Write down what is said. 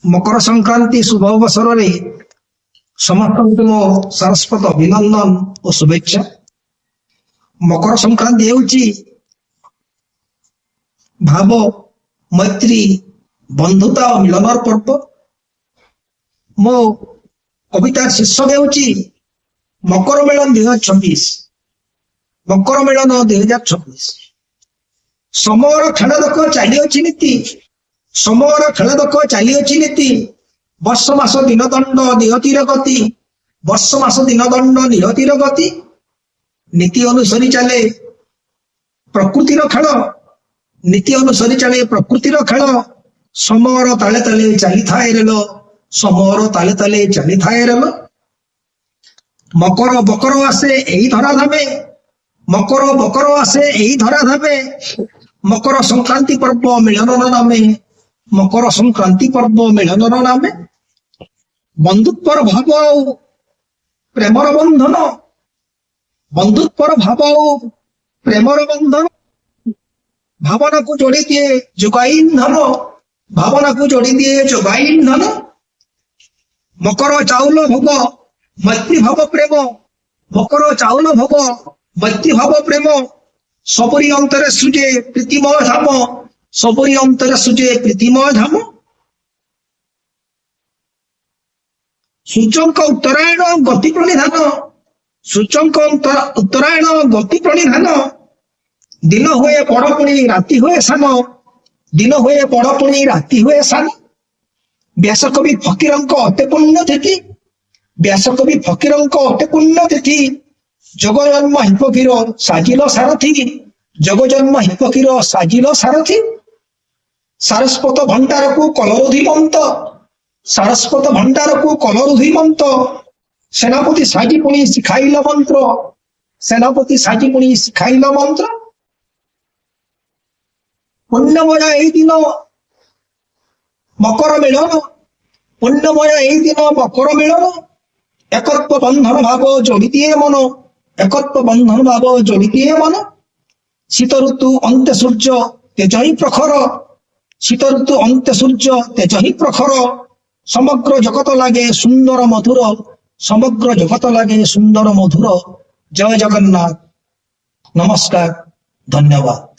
मकर संक्रांति शुभ अवसर में समस्त मो सारस्वत अभिनंदन और शुभेच्छा। मकर संक्रांति होची भाव मैत्री बंधुता और मिलनर पर्व। मो कवितार शीर्षक होची मकर मेलन 2026। मकर मेलन 2026 समर खेल देख चली नीति। समर खेल देख चली नीति। वर्ष मास दिन दंड नियतिर गति। वर्ष मास दिन दंड नियतिर गति। नीति अनुसरी चले प्रकृतिर खेल। नीति अनुसरी चले प्रकृतिर खेल। समर ताले ताले चली थाए रेल। समर ताले ताले चली थाए रेल। मकर बकर आसे एही धरा धामे। मकर बकर आसे एही धरा धामे। मकर संक्रांति पर्व मिलन नामे। मकर संक्रांति पर्व मिलन नामे। बंधुत्वर भाव प्रेमर बंधन। बंधुत्वर भाव प्रेमर बंधन भावना को जोड़ी दिए जोगाई धन। भावना को जोड़ी दिए जोगाई धन। मकर चाउल भोग मैत्री भाव प्रेम। मकर चाउल भोग मैत्री भाव प्रेम सबरी अंतरे सुजे प्रीतिमय धाम। सबरी अंतरे सुजे प्रीतिमय धाम। सूचक उत्तरायण गति प्रणिधान। सूचक उत्तरायण गति प्रणिधान। दिन हुए बड़ पुणी राति हुए सान। दिन हुए बड़ पुणी राति हुए सान। व्यासकवि फकीरंक अते पुण्य तिथि। व्यासकवि फकीरंक अते पुण्य तिथि। जग जन्म हिपकीर साजिल सारथी। जग जन्म हिपकीर साजिल सारथी। सारस्वत भंडार को कलरुधि मंत। सारस्वत भंडार को कलरुधि मंत। सेनापति साजी पुणी शिखाइल मंत्र। सेनापति साजी पुणी शिखाइल मंत्र। पुण्यमय एही दिन मकर मिलन। पुण्यमय एही दिन मकर मिलन। एकत्व बंधन भाव जोड़ी दिए मन। एकत्व बंधन भाव जोड़ी दिए मन। शीत ऋतु अंत सूर्य तेज ही प्रखर। शीत ऋतु अंत सूर्य तेज ही प्रखर। समग्र जगत लागे सुंदर मधुर। समग्र जगत लागे सुंदर मधुर। जय जगन्नाथ। नमस्कार। धन्यवाद।